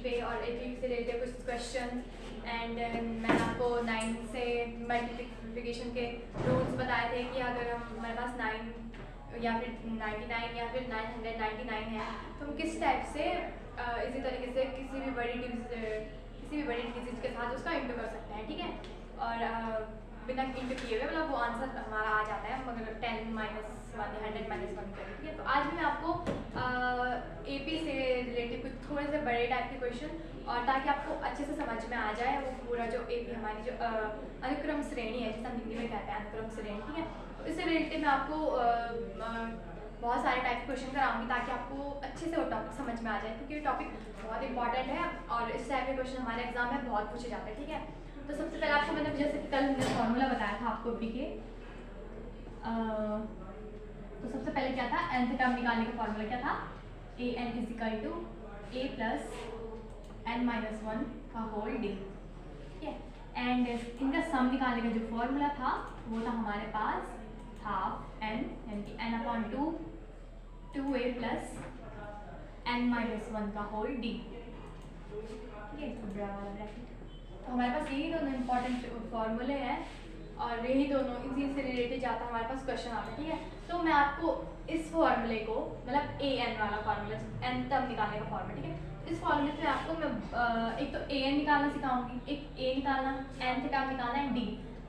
पे और एपी से रिलेटेड कुछ क्वेश्चन एंड मैंने आपको 9 से मल्टीप्लिकेशन के रूल्स बताए थे कि अगर हमारे पास 9 या फिर 99 या फिर 999 है तो हम किस टाइप से इसी तरीके से किसी भी बड़ी डिजिट के साथ उसका इंटू कर सकते हैं, ठीक है। और बिना इंटू किए हुए मतलब वो आंसर हमारा आ जाता है मगर 10 - 1 या 100 - 1 करें, ठीक है। तो आज भी मैं आपको एपी से रिलेटेड कुछ थोड़े से बड़े टाइप के क्वेश्चन और ताकि आपको अच्छे से समझ में आ जाए वो पूरा जो एपी हमारी जो अनुक्रम श्रेणी है जिसे हम हिंदी में कहते हैं अनुक्रम श्रेणी, ठीक है। तो इससे रिलेटेड मैं आपको बहुत सारे टाइप के क्वेश्चन कराऊंगी ताकि आपको अच्छे से वो टॉपिक समझ में आ जाए क्योंकि ये टॉपिक बहुत इंपॉर्टेंट है और इस टाइप के क्वेश्चन हमारे एग्जाम में बहुत पूछे जाते हैं, ठीक है। तो सबसे पहले आपको मैंने जैसे कि कल हमने फॉर्मूला बताया था आपको एपी के तो सबसे पहले क्या था, nth टर्म निकालने का फॉर्मूला क्या था, an = a + n - 1 का होल d, ठीक है। एंड इनका सम निकालने का जो फॉर्मूला था वो था हमारे पास हाफ n यानी कि n/2 2a + n - 1 का होल d, ठीक है। तो हमारे पास यही दोनों इंपॉर्टेंट फॉर्मूले हैं और यही दोनों इसी से रिलेटेड जाता हमारे पास क्वेश्चन आता है, ठीक है। तो मैं आपको इस फॉर्मूले को मतलब an वाला फार्मूला n तब निकालने का फॉर्मूला, ठीक है। इस फॉर्मूले से आपको मैं एक तो an निकालना सिखाऊंगी, एक a निकालना, nth टर्म निकालना है d,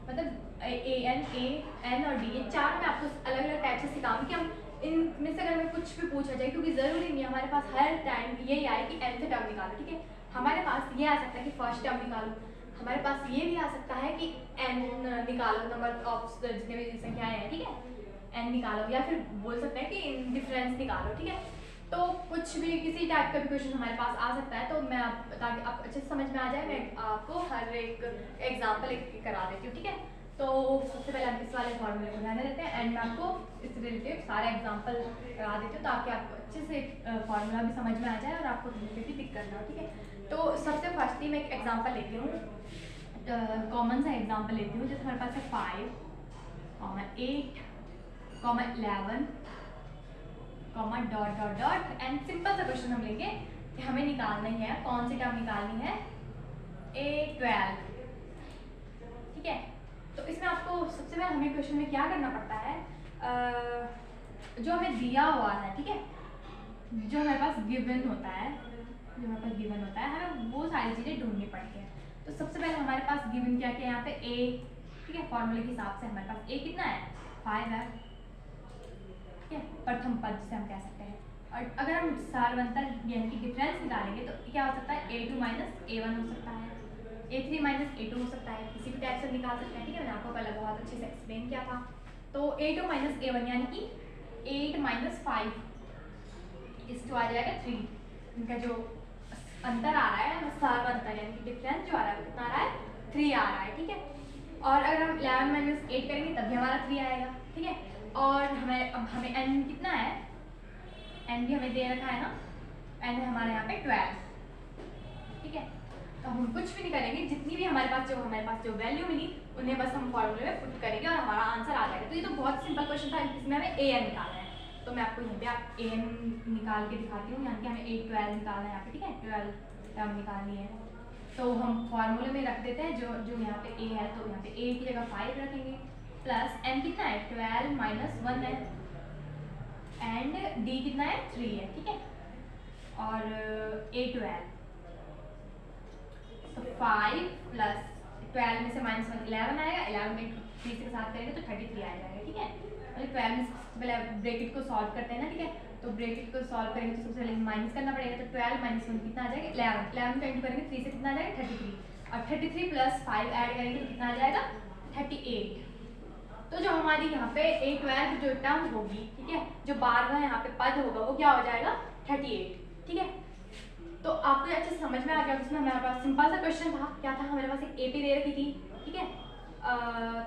मतलब an और d ये चार मैं आपको अलग अलग टाइप से सिखाऊंगी कि हम इनमें से अगर हमें कुछ भी पूछा जाए क्योंकि ज़रूरी नहीं है हमारे पास हर टाइम यही आए कि nth टर्म निकालो, ठीक है। हमारे पास ये आ सकता है कि फर्स्ट टर्म निकालो, हमारे पास ये भी आ सकता है कि n निकालो, नंबर ऑफ जितने भी संख्याएं हैं, ठीक है, n निकालो, या फिर बोल सकते हैं कि डिफरेंस निकालो, ठीक है। तो कुछ भी किसी टाइप का भी क्वेश्चन हमारे पास आ सकता है तो मैं ताकि आप अच्छे से समझ में आ जाए मैं आपको हर एक एग्जाम्पल करा देती हूँ, ठीक है। तो सबसे पहले हम इस वाले फॉर्मूले को ध्यान देते हैं एंड मैं आपको इस रिलेटेड सारे एग्जाम्पल करा देती हूँ ताकि आपको अच्छे से फॉर्मूला भी समझ में आ जाए और आपको कहीं पे भी दिक्कत ना हो, ठीक है। तो सबसे फर्स्टली मैं एक एग्जाम्पल लेती हूँ, कॉमन सा एग्जाम्पल लेती हूँ जैसे हमारे पास है 5, 8, 11, डॉट एंड सिंपल सा क्वेश्चन हम लेंगे कि हमें निकालना ही है कौन सी टर्म निकालनी है, A12, ठीक है। तो इसमें आपको सबसे पहले हमें क्वेश्चन में क्या करना पड़ता है, जो हमें दिया हुआ है, ठीक है, जो हमारे पास गिवन होता है, हमें वो सारी चीज़ें ढूंढनी पड़ती हैं। तो सबसे पहले हमारे पास गिवन क्या क्या है यहाँ पे a, ठीक है, फॉर्मूले के हिसाब से हमारे पास a कितना है 5 है, ठीक है, प्रथम पद जिसे हम कह सकते हैं। और अगर हम सारवंतर यानी कि डिफरेंस निकालेंगे तो क्या हो सकता है a2 - a1 हो सकता है, a3 - a2 हो सकता है, किसी भी टाइप से निकाल सकते हैं, ठीक है। मैंने आपको पहले बहुत अच्छे से एक्सप्लेन किया था। तो a2 - a1 यानी कि 8 - 5 इस आ जाएगा 3, इनका जो अंतर आ रहा है सारवंतर यानी कि डिफरेंस जो आ रहा है कितना आ रहा है 3 आ रहा है, ठीक है। और अगर हम 11 - 8 करेंगे तब भी हमारा 3 आएगा, ठीक है। और हमें n कितना है, n भी हमें दे रखा है ना, n है हमारे यहाँ पे 12, ठीक है। तो हम कुछ भी नहीं करेंगे, जितनी भी हमारे पास जो वैल्यू मिली उन्हें बस हम फॉर्मूले में पुट करेंगे और हमारा आंसर आ जाएगा। तो ये तो बहुत सिंपल क्वेश्चन था, इसमें हमें an निकालना है। तो मैं आपको यहाँ पे आप an निकाल के दिखाती हूँ, यहाँ पे हमें 12 निकालना है यहाँ पे, ठीक है, 12 टर्म निकालनी है। तो हम फॉर्मूले में रख देते हैं जो यहाँ पे a है, तो यहाँ पे a की जगह 5 रखेंगे प्लस n कितना है 12 - 1 है एंड d कितना है 3 है, ठीक है, और a12 तो 5 प्लस 12 में से -1 11 आएगा, 11 में 3 के साथ करेंगे तो 33 आ जाएगा, ठीक है। मतलब 12 में पहले ब्रैकेट को सॉल्व करते हैं ना, ठीक है। तो ब्रैकेट को सॉल्व करेंगे तो सबसे पहले माइनस करना पड़ेगा, तो 12 - 1 कितना आ जाएगा 11, 11 का इंटू करेंगे 3 से कितना आ जाएगा 33 और 33 प्लस 5 ऐड करेंगे तो कितना आ जाएगा 38। तो जो हमारी यहाँ पे A12 जो टर्म होगी, ठीक है, जो 12वां यहाँ पे पद होगा वो क्या हो जाएगा 38, ठीक है। तो आपको अच्छे से समझ में आ गया। उसमें हमारे पास सिंपल सा क्वेश्चन था, क्या था, हमारे पास एक एपी दे रखी थी, ठीक है।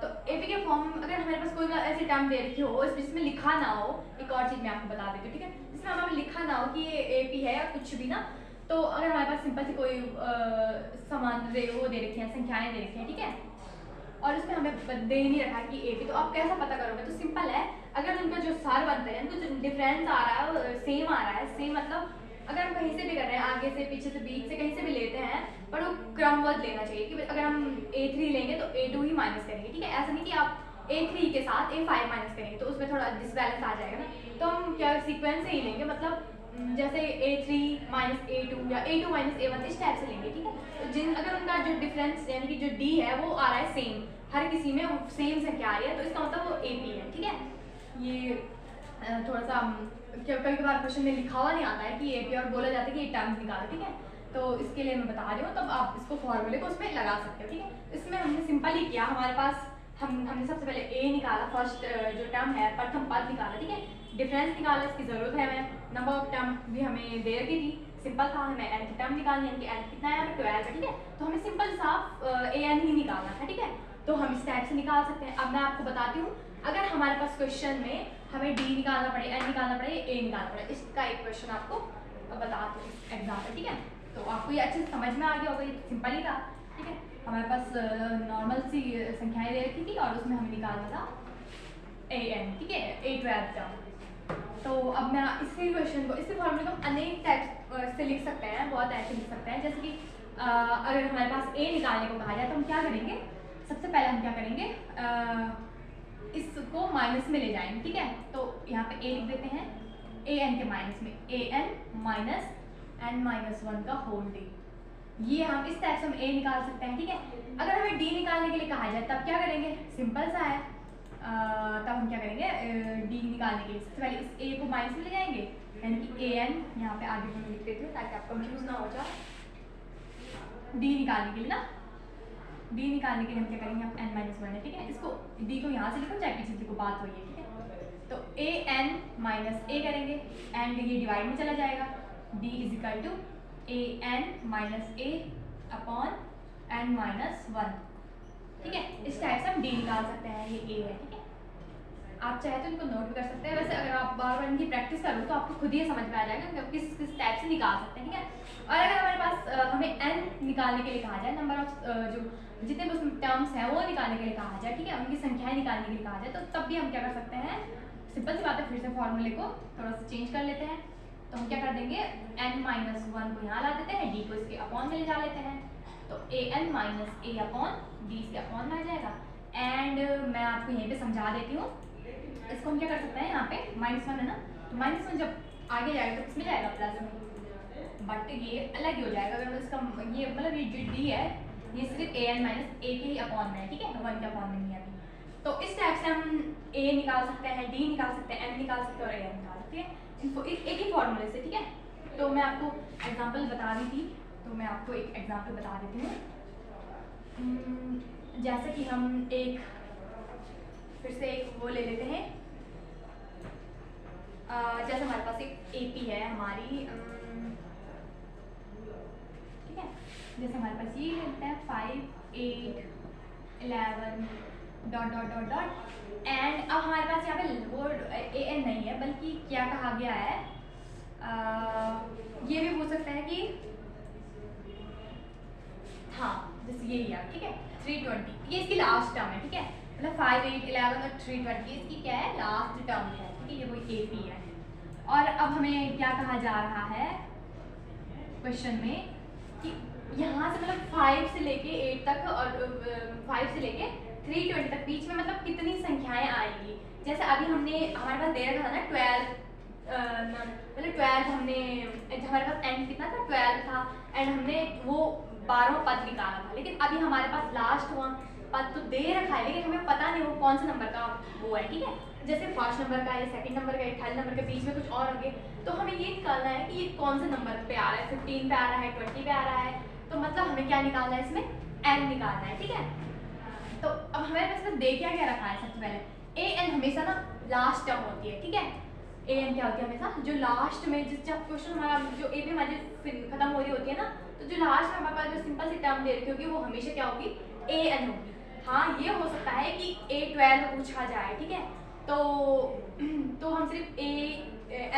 तो एपी के फॉर्म अगर हमारे पास कोई ऐसी टर्म दे रखी हो इसमें लिखा ना हो, एक और चीज़ मैं आपको बता देती हूँ, ठीक है, जिसमें हमें लिखा ना हो कि ये एपी है या कुछ भी ना, तो अगर हमारे पास सिंपल सी कोई समान वो दे रखी है, संख्याएं दे रखी हैं, ठीक है, और उसमें हमें दे नहीं रखा कि एपी, तो आप कैसा पता करोगे, तो सिंपल है, अगर उनका जो सार बनता है उनका जो डिफरेंस आ रहा है सेम आ रहा है, सेम मतलब अगर हम कहीं से भी कर रहे हैं, आगे से, पीछे से, बीच से, कहीं से भी लेते हैं, पर वो क्रमबद्ध लेना चाहिए कि अगर हम A3 लेंगे तो A2 ही माइनस करेंगे, ठीक है। ऐसा नहीं कि आप A3 के साथ A5 माइनस करेंगे तो उसमें थोड़ा डिसबैलेंस आ जाएगा ना। तो हम क्या सीक्वेंस से ही लेंगे, मतलब जैसे A3 माइनस A2 या A2 माइनस A1 इस टाइप से लेंगे, ठीक है। तो जिन अगर उनका जो डिफरेंस यानी कि जो D है वो आ रहा है सेम, हर किसी में सेम संख्या आ रही है, तो इसका मतलब वो AP है, ठीक है। ये थोड़ा सा कभी कभार क्वेश्चन में लिखा हुआ नहीं आता है कि AP और बोला जाता है कि ये टर्म्स निकालो, ठीक है। तो इसके लिए मैं बता रही हूँ, तब आप इसको फॉर्मूले को उसमें लगा सकते हो, ठीक है। इसमें हमने सिंपल ही किया, हमारे पास हमने सबसे पहले A निकाला, फर्स्ट जो टर्म है, प्रथम पद निकाला, ठीक है। डिफरेंस निकाला, इसकी जरूरत है हमें, नंबर ऑफ टर्म भी हमें दे रखी थी, सिंपल था, हमें nth टर्म निकालनी है, यानी कि n कितना है, 12 है, ठीक है। तो हमें सिंपल साफ an ही निकालना था, ठीक है। तो हम इस टाइप से निकाल सकते हैं। अब मैं आपको बताती हूँ, अगर हमारे पास क्वेश्चन में हमें D निकालना पड़े, n निकालना पड़े, A निकालना पड़े, इसका एक क्वेश्चन आपको बताती हूँ एग्जाम्पल, ठीक है। तो आपको ये अच्छे से समझ में आ गया होगा, ये सिंपल ही था, ठीक है। हमारे पास नॉर्मल सी संख्याएं दे रखी थी और उसमें हमें निकालना था an, ठीक है, A12 टर्म। तो अब मैं इसी क्वेश्चन को, इसी फॉर्मूले को अनेक टाइप से लिख सकते हैं, बहुत ऐसे लिख सकते हैं, जैसे कि अगर हमारे पास A निकालने को कहा जाए तो हम क्या करेंगे, सबसे पहले हम क्या करेंगे, इसको माइनस में ले जाएंगे, ठीक है। तो यहाँ पे A लिख देते हैं, an के माइनस में, an माइनस n माइनस 1 का होल डे, ये हम इस टाइप से हम A निकाल सकते हैं, ठीक है। अगर हमें D निकालने के लिए कहा जाए तब क्या करेंगे, सिंपल सा है, तब हम क्या करेंगे, D निकालने के लिए सबसे पहले इस A को माइनस में ले जाएंगे, यानी कि an, यहाँ पे आगे मैं लिख देती हूँ ताकि आप कंफ्यूज ना हो जाए। D निकालने के लिए ना, D निकालने के लिए हम क्या करेंगे, हम n माइनस 1 है, ठीक है। इसको D को यहाँ से लिखो चाहे पीछे से लिखो, बात वही है, ठीक है। तो an माइनस A करेंगे, एंड ये डिवाइड में चला जाएगा, D is equal to an minus A upon n minus 1, ठीक है। इस टाइप से हम D निकाल सकते हैं, ये A है, ठीक है। आप चाहे तो इनको नोट भी कर सकते हैं, वैसे अगर आप बार बार इनकी प्रैक्टिस करो तो आपको खुद ही समझ में आ जाएगा कि आप किस किस टाइप से निकाल सकते हैं, ठीक है। और अगर हमारे पास हमें n निकालने के लिए कहा जाए, नंबर ऑफ जो जितने भी उसमें टर्म्स हैं वो निकालने के लिए कहा जाए, ठीक है, उनकी संख्याएं निकालने के लिए कहा जाए, तो तब भी हम क्या कर सकते हैं, सिंपल सी बात है, फिर से फॉर्मूले को थोड़ा सा चेंज कर लेते हैं। तो हम क्या कर देंगे, n माइनस 1 को यहाँ ला देते हैं, D को इसके अपॉन में ले जा लेते हैं, तो an minus A upon D इसके अपॉन में आ जाएगा। एंड मैं आपको यहीं पे समझा देती हूँ, इसको हम क्या कर सकते हैं, यहाँ पे -1 है ना, तो -1 जब आगे जाएगा तो किसमें जाएगा, प्लस में, बट ये अलग ही हो जाएगा। अगर इसका ये मतलब ये जो D है ये सिर्फ an माइनस A के ही अपॉन में है, ठीक है, 1 के अपॉन में नहीं है अभी। तो इस टाइप से हम A निकाल सकते हैं, D निकाल सकते हैं, n निकाल सकते हैं और an निकाल सकते हैं, इनको एक ही फॉर्मूले से, ठीक है। तो मैं आपको एग्जांपल बता दी थी, तो मैं आपको एक एग्जांपल बता देती हूँ। जैसे कि हम एक फिर से एक वो ले लेते हैं, जैसे हमारे पास एक AP है हमारी, ठीक है, जैसे हमारे पास ये लेते हैं 5, 8, 11 dot dot dot dot, and अब हमारे पास यहाँ पे वो an नहीं है, बल्कि क्या कहा गया है, ये भी पूछ सकते हैं कि हाँ जैसे ये लिया, ठीक है, 320 ये इसकी लास्ट टर्म है, ठीक है, मतलब 5, 8, 11 और 320 इसकी क्या है, लास्ट टर्म है, ठीक है, ये वही AP है। और अब हमें क्या कहा जा रहा है क्वेश्चन में कि यहाँ से मतलब 5 से लेके 8 तक और 5 से लेके 320 तक बीच में मतलब कितनी संख्याएं आएंगी। जैसे अभी हमने हमारे पास दे रखा था ना 12, मतलब 12 हमने, हमारे पास n कितना था, 12 था, एंड हमने वो 12वां पद निकाला था, लेकिन अभी हमारे पास लास्ट पद तो दे रखा है, लेकिन हमें पता नहीं वो कौन सा नंबर का वो है, ठीक है। जैसे फर्स्ट नंबर का है, सेकंड नंबर का है, थर्ड नंबर के बीच में कुछ और आगे, तो हमें ये निकालना है कि ये कौन से नंबर पे आ रहा है, 15 पे आ रहा है, 20 पे आ रहा है, तो मतलब हमें क्या निकालना है, इसमें n निकालना है, ठीक है। तो अब हमारे पास में दे क्या रखा है, सबसे पहले an हमेशा ना लास्ट टर्म होती है, ठीक है। an क्या होती है हमेशा, जो लास्ट में जब क्वेश्चन हमारा जो AP हमारी खत्म हो रही होती है ना, तो जो लास्ट में हमारे पास जो सिंपल सी टर्म दे रखी होगी वो हमेशा क्या होगी, an होगी। हाँ ये हो सकता है कि A12 पूछा जाए, ठीक है, तो हम सिर्फ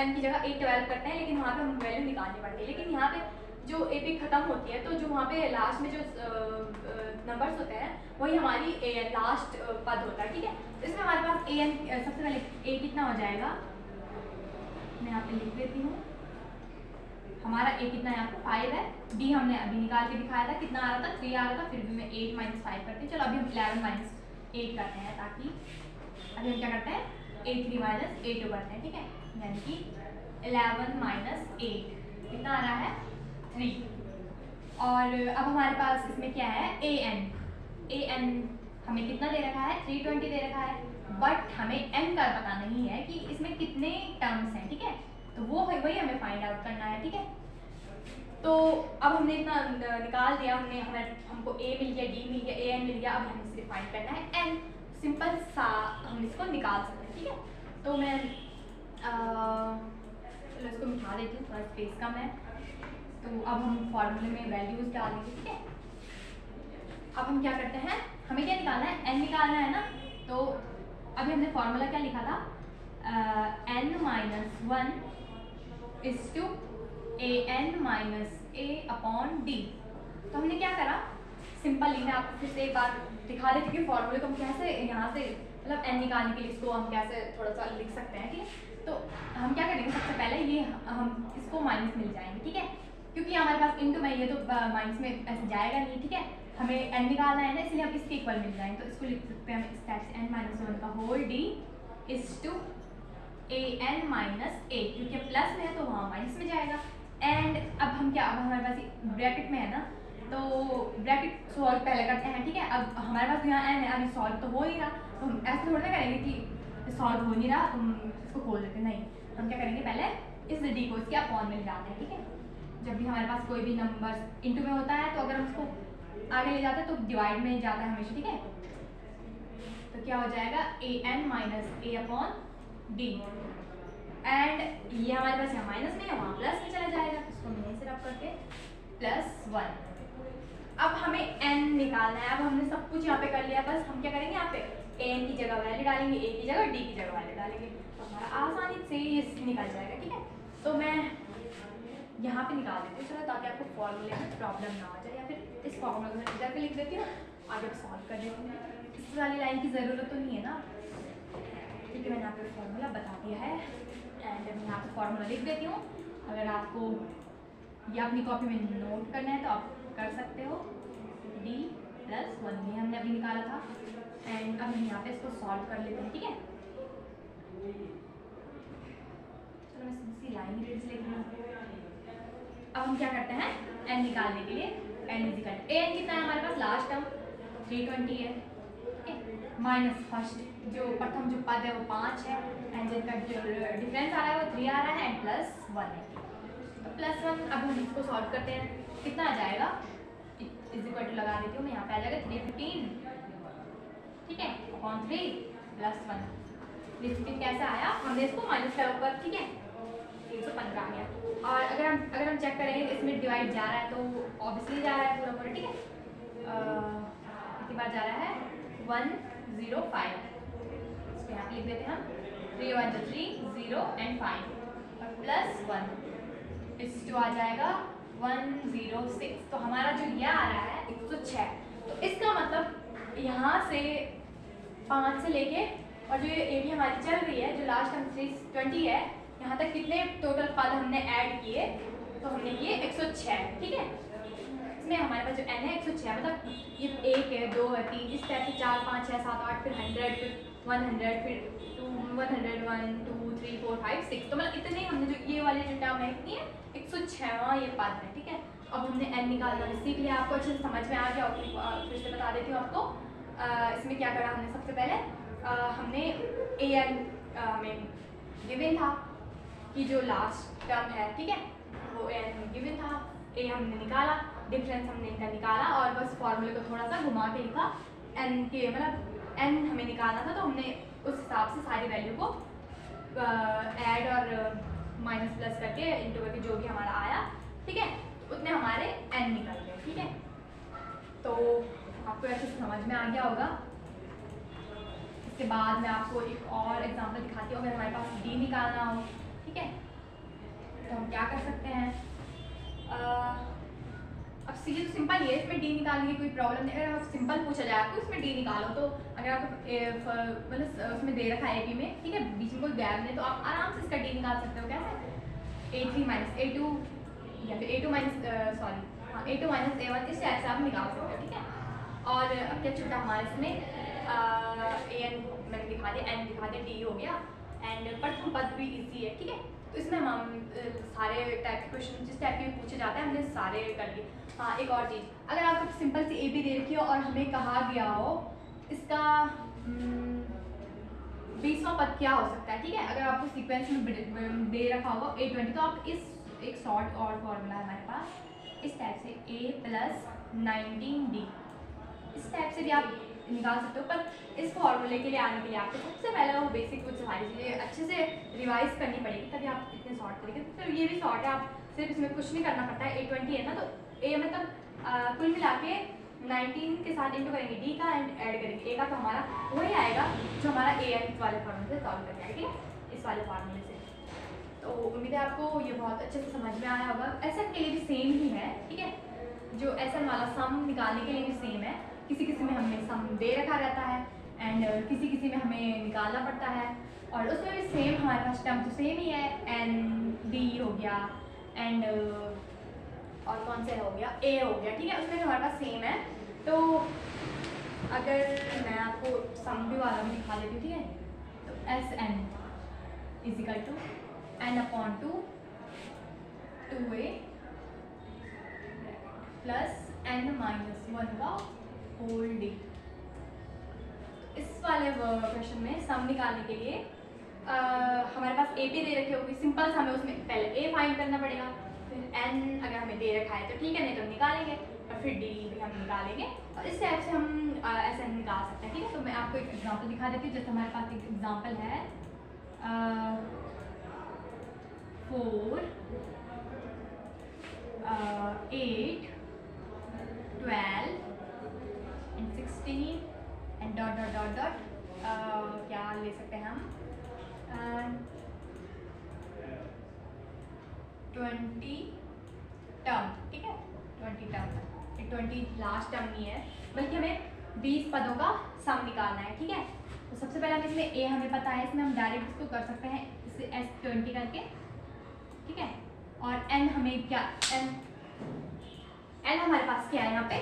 n की जगह A12 करते हैं, लेकिन वहाँ पे हम वैल्यू निकालनी पड़ती है। लेकिन यहाँ पे जो AP खत्म होती है, तो जो वहाँ पे लास्ट में जो नंबर्स होते हैं वही हमारी लास्ट पद होता है, ठीक है। इसमें हमारे पास an सबसे पहले A कितना हो जाएगा, मैं यहाँ पे लिख देती हूँ, हमारा ए कितना है आपको 5 है, डी हमने अभी निकाल के दिखाया था, कितना आ रहा था 3 आ रहा था, फिर भी मैं 8 माइनस 5 करती हूँ। चलो अभी हम 11 माइनस 8 करते हैं, ताकि अभी हम क्या करते हैं A3 माइनस A2 करते हैं, ठीक है, यानी कि 11 माइनस 8 कितना आ रहा है 3। और अब हमारे पास इसमें क्या है an हमें कितना दे रखा है 320 दे रखा है, बट हमें n का पता नहीं है कि इसमें कितने टर्म्स हैं, ठीक है, तो वो वही हमें फाइंड आउट करना है, ठीक है। तो अब हमने इतना निकाल दिया, हमको a मिल गया, d मिल गया, an मिल गया, अब हमें सिर्फ फाइंड करना है n, सिंपल सा हम इसको निकाल सकते हैं, ठीक है। तो मैं चलो इसको मिटा देती हूँ, थोड़ा स्पेस कम है। तो अब हम फॉर्मूले में वैल्यूज डालेंगे, ठीक है। अब हम क्या करते हैं, हमें क्या निकालना है n निकालना है ना, तो अभी हमने फॉर्मूला क्या लिखा था n minus 1 is to an minus a upon d। तो हमने क्या करा, सिंपल लिखा, आपको फिर से एक बार दिखा देती कि फॉर्मूले को हम कैसे यहाँ से मतलब n निकालने के लिए इसको हम कैसे थोड़ा सा लिख सकते हैं, ठीक है। तो हम क्या करेंगे, सबसे पहले ये हम इसको माइनस मिल जाएंगे, ठीक है, क्योंकि हमारे पास इनटू में ये तो माइनस में ऐसे जाएगा नहीं, ठीक है, हमें n निकालना है ना, इसलिए हम इसके इक्वल मिल जाएंगे। तो इसको लिख सकते हैं हम इस टाइप से n माइनस 1 का whole d is to an minus a, क्योंकि प्लस में है तो वहाँ माइनस में जाएगा। एंड अब हम क्या, अब हमारे पास ब्रैकेट में है ना, तो ब्रैकेट सॉल्व पहले करते हैं, ठीक है। अब हमारे पास यहाँ n है, अभी सॉल्व तो हो नहीं रहा, तो हम ऐसे थोड़ा ना करेंगे कि सॉल्व हो नहीं रहा तो हम इसको खोल देते, नहीं, हम क्या करेंगे पहले इस d को इसके अपॉन में डालते हैं, ठीक है। जब भी हमारे पास कोई भी नंबर इंटू में होता है तो अगर हम उसको आगे ले जाते हैं तो डिवाइड में जाता है हमेशा, ठीक है। तो क्या हो जाएगा an minus a upon d, and ये हमारे पास यहाँ माइनस में है, वहाँ प्लस में चला जाएगा, इसको मैं से रब करके +1। अब हमें n निकालना है, अब हमने सब कुछ यहाँ पे कर लिया, बस हम क्या करेंगे यहाँ पे an की जगह वैल्यू डालेंगे, a की जगह d की जगह वैल्यू डालेंगे, तो हमारा आसानी से ये निकल जाएगा, ठीक है। तो मैं यहाँ पे निकाल देती हूँ, चलो, ताकि आपको फॉर्मूले में प्रॉब्लम ना आ जाए, या फिर इस फॉर्मूले में इधर पे लिख देती हूँ, आगे सॉल्व कर देती हूँ, इस वाली लाइन की ज़रूरत तो नहीं है ना, क्योंकि मैंने आपको फॉर्मूला बता दिया है। एंड मैं यहाँ पे फॉर्मूला लिख देती हूँ, अगर आपको ये अपनी कॉपी में नोट करना है तो आप कर सकते हो, d + 1 ये हमने अभी निकाला था, एंड अब हम यहाँ पे इसको सॉल्व कर लेते हैं, ठीक है। चलो मैं सीधी लाइन ही लिख रही हूँ। अब हम क्या करते हैं n निकालने के लिए n इक्वल an कितना है हमारे पास, लास्ट टर्म 320 है, ठीक है, माइनस फर्स्ट जो प्रथम जो पद है वो 5 है, एंड जिनका जो डिफरेंस आ रहा है वो 3 आ रहा है, एंड +1 है, तो +1। अब हम इसको सॉल्व करते हैं, कितना आ जाएगा, इज इक्वल टू लगा देती हूँ मैं, यहाँ पे आ जाएगा 315, ठीक है, अपॉन 3 +1। 315 कैसे आया, हमने इसको माइनस करा ऊपर, ठीक है, 315 आ गया। और अगर हम चेक करेंगे इसमें डिवाइड जा रहा है तो ऑब्वियसली जा रहा है पूरा पूरा, ठीक है, कितनी बार जा रहा है 105, इसको यहाँ पे लिख देते हैं हम, 3 1 3 0 एंड 5 और +1 इस जो आ जाएगा 106। तो हमारा जो ये आ रहा है 106, तो इसका मतलब यहाँ से 5 से लेके और जो ये एरिया हमारी चल रही है जो लास्ट हम 320 है, यहाँ तक कितने टोटल पद हमने ऐड किए, तो हमने ये 106, ठीक है। इसमें हमारे पास जो n है 106, मतलब ये 1 है 2 है 3 इस टाइप से 4 5 6 7 8 फिर 100 फिर 100 फिर 200 1 2 3 4 5 6, तो मतलब इतने हमने जो ये वाले जो टर्म है कितनी है 106वां ये पद है, ठीक है। अब हमने n निकालना सीख लिया, आपको अच्छे से समझ में आ गया, फिर से बता देती हूँ आपको। इसमें क्या करा हमने, सबसे पहले हमने an हमें गिवन था कि जो लास्ट टर्म है, ठीक है, वो an गिवन था, a हमने निकाला, डिफरेंस हमने इनका निकाला और बस फॉर्मूले को थोड़ा सा घुमा के लिखा, n के मतलब n हमें निकालना था तो हमने उस हिसाब से सारी वैल्यू को ऐड और माइनस प्लस करके इंटू करके जो भी हमारा आया, ठीक है, उतने हमारे n निकल गए, ठीक है। तो आपको ऐसे समझ में आ गया होगा। इसके बाद मैं आपको एक और एग्जांपल दिखाती हूँ, अगर हमारे पास d निकालना हो, ठीक है, तो हम क्या कर सकते हैं, अब सीधे तो सिंपल ही है, इसमें d निकालने की कोई प्रॉब्लम नहीं। अगर आप सिंपल पूछा जाए आपको इसमें d निकालो, तो अगर आपको मतलब उसमें दे रखा है AP में, ठीक है, बीच में कोई गैप नहीं, तो आप आराम से इसका d निकाल सकते हो। कैसे, A3 माइनस A2 या फिर A2 minus A2 minus A1 इस टाइप से आप निकाल सकते हो, ठीक है। और अब क्या छूटा हमारे इसमें AN मैंने दिखा दिया, N दिखा दिया, D हो गया एंड प्रथम पद भी इजी है, ठीक है। तो इसमें हम सारे टाइप के क्वेश्चन जिस टाइप के पूछे जाते हैं हमने सारे कर लिए। हाँ, एक और चीज़, अगर आपको सिंपल सी AB दे रखी हो और हमें कहा गया हो इसका 20वां पद क्या हो सकता है, ठीक है। अगर आपको सीक्वेंस में दे रखा होगा A20, तो आप इस एक शॉर्ट और फॉर्मूला है हमारे पास इस टाइप से A + 19D इस टाइप से भी आप निकाल सकते हो। पर इस फॉर्मूले के लिए आने के लिए आपको सबसे पहले वो बेसिक कुछ सारी चीज़ें अच्छे से रिवाइज करनी पड़ेगी, तभी आप इतने शॉर्ट करेंगे। तो ये भी शॉर्ट है, आप सिर्फ इसमें कुछ नहीं करना पड़ता है। A20 है ना, तो A मतलब कुल मिला के 19 के साथ इंटू करेंगे D का एंड ऐड करेंगे A का, तो हमारा वही आएगा जो हमारा AN वाले फॉर्मूले से सॉल्व करके आएगा, ठीक है, इस वाले फॉर्मूले से। तो उम्मीद है आपको ये बहुत अच्छे से समझ में आया होगा। SN के लिए भी सेम ही है, ठीक है, जो SN वाला सम निकालने के लिए भी सेम है। किसी किसी में हमें सम दे रखा रहता है एंड किसी किसी में हमें निकालना पड़ता है, और उसमें भी सेम हमारे पास टर्म तो सेम ही है, ND हो गया एंड और कौन से हो गया A हो गया, ठीक है, उसमें भी हमारे पास सेम है। तो अगर मैं आपको सम भी वाला भी दिखा देती हूँ, ठीक है, तो SN = N/2 2A + N-1 का होल D। इस वाले क्वेश्चन में सम निकालने के लिए हमारे पास AP दे रखी होगी, सिंपल सा हमें उसमें पहले A फाइंड करना पड़ेगा, फिर N अगर हमें दे रखा है तो ठीक है, नहीं तो हम निकालेंगे, और फिर D भी हम निकालेंगे, और इस टाइप से हम SN निकाल सकते हैं, ठीक है। तो मैं आपको एक एग्जांपल दिखा देती हूँ। जैसे हमारे पास एक एग्जांपल है 4 8 12 and 16 and dot dot dot dot क्या ले सकते हैं हम 20 टर्म, ठीक है, 20 टर्म, 20 लास्ट टर्म नहीं है, बल्कि हमें 20 पदों का सम निकालना है, ठीक है। तो सबसे पहले हम इसमें A हमें पता है, इसमें हम डायरेक्ट इसको कर सकते हैं इसे S20 करके, ठीक है। और N हमें क्या N हमारे पास क्या है यहाँ पे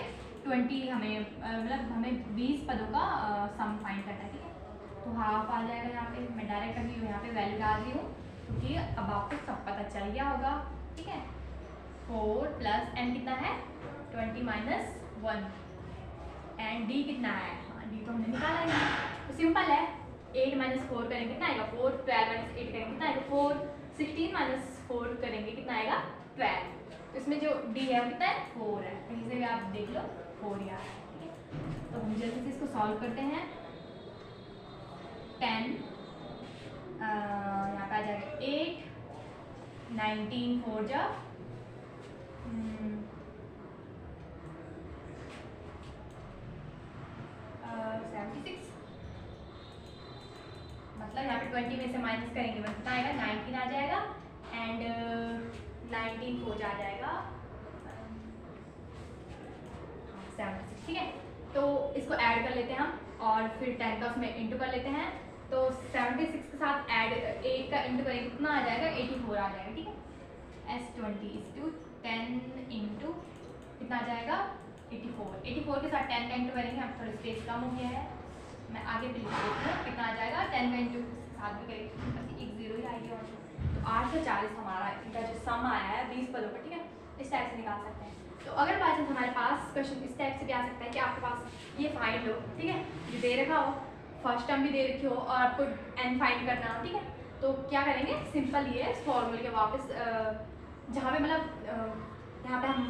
20, हमें मतलब हमें 20 पदों का सम फाइंड करना है, ठीक है। तो हाफ आ जाएगा यहाँ पे, मैं डायरेक्ट अभी यहाँ पे वैल्यू डाल रही हूँ क्योंकि अब आपको सब पता चल गया होगा, ठीक है। 4 + N कितना है 20 - 1 एंड D कितना है, हाँ D तो हमने निकाला है, तो सिंपल है। 8 - 4 करेंगे कितना आएगा 4, 12 - 8 करेंगे कितना आएगा 4, 16 - 4 करेंगे कितना आएगा 12। तो इसमें जो D है वो कितना है 4 है, कहीं से भी आप देख लो 4 ही आ रहा है, ठीक है। तो हम जल्दी से इसको सॉल्व करते हैं। 10 यहाँ पे आ जाएगा 8 19 4 जा 76, मतलब यहाँ पे 20 में से माइनस करेंगे बस कितना आएगा 19 आ जाएगा एंड 19 4 आ जाएगा 76, ठीक है। तो इसको ऐड कर लेते हैं हम और फिर 10 का उसमें इंटू कर लेते हैं, तो 76 के साथ ऐड 8 का इंटू करेंगे कितना आ जाएगा 84 आ जाएगा, ठीक है। S20 = 10 इंटू कितना आ जाएगा 84 के साथ 10 का इंटू करेंगे, अब थोड़ा स्पेस कम हो गया है, मैं आगे भी लिख देती हूँ कितना आ जाएगा 10 का इंटू साथ भी करेंगे बस एक 0 ही आएगी, और तो 840 हमारा इनका जो सम आया है 20 पदों का, ठीक है, इस टाइप से निकाल सकते हैं। तो अगर बाई चांस हमारे पास क्वेश्चन इस टाइप से भी आ सकता है कि आपके पास ये फाइंड हो, ठीक है, ये दे रखा हो, फर्स्ट टर्म भी दे रखी हो और आपको N फाइंड करना हो, ठीक है, तो क्या करेंगे सिंपल ये इस फॉर्मूले के वापस जहाँ पे मतलब यहाँ पे हम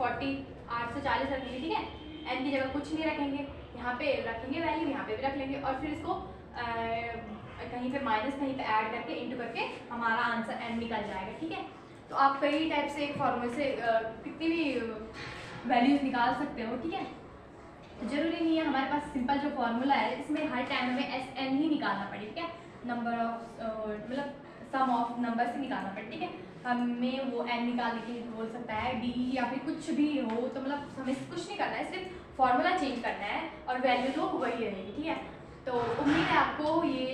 840 रखेंगे, ठीक है, N की जगह कुछ नहीं रखेंगे, यहाँ पे रखेंगे वैल्यू, यहाँ पे भी रख लेंगे, और फिर इसको कहीं पे माइनस कहीं पे ऐड करके इंटू करके हमारा आंसर N निकल जाएगा, ठीक है। तो आप कई टाइप से एक फॉर्मूले से कितनी भी वैल्यूज निकाल सकते हो, ठीक है। तो जरूरी नहीं है हमारे पास सिंपल जो फॉर्मूला है इसमें हर टाइम हमें SN ही निकालना पड़े, ठीक है, नंबर ऑफ मतलब सम ऑफ नंबर से निकालना पड़े, ठीक है। हमें वो N निकालने के लिए बोल सकता है D या फिर कुछ भी हो, तो मतलब हमें कुछ नहीं करना है, सिर्फ फॉर्मूला चेंज करना है और वैल्यू तो वही रहेगी, ठीक है। तो उम्मीद है आपको ये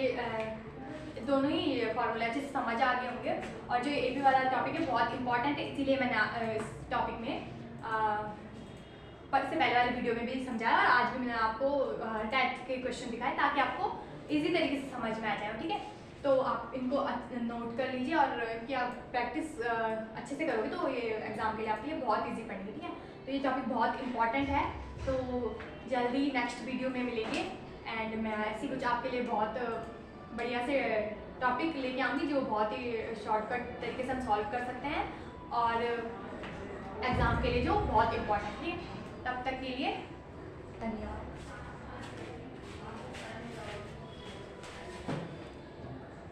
दोनों ही फार्मूला अच्छे से समझ आ गए होंगे। और जो AP वाला टॉपिक है बहुत इंपॉर्टेंट है, इसीलिए मैंने इस टॉपिक में इससे पहले वाले वीडियो में भी समझाया और आज भी मैंने आपको टेट के क्वेश्चन दिखाए ताकि आपको इजी तरीके से समझ में आ जाए। ठीक है, तो आप इनको नोट कर लीजिए और कि आप प्रैक्टिस अच्छे से करोगे तो ये एग्ज़ाम के लिए आपके लिए बहुत ईजी पड़ेगी। ठीक है, तो ये टॉपिक बहुत इंपॉर्टेंट है। तो जल्दी नेक्स्ट वीडियो में मिलेंगे एंड मैं ऐसी कुछ आपके लिए बहुत बढ़िया से टॉपिक लेके आऊँगी जो बहुत ही शॉर्टकट तरीके से हम सॉल्व कर सकते हैं और एग्ज़ाम के लिए जो बहुत इंपॉर्टेंट है। तब तक के लिए धन्यवाद।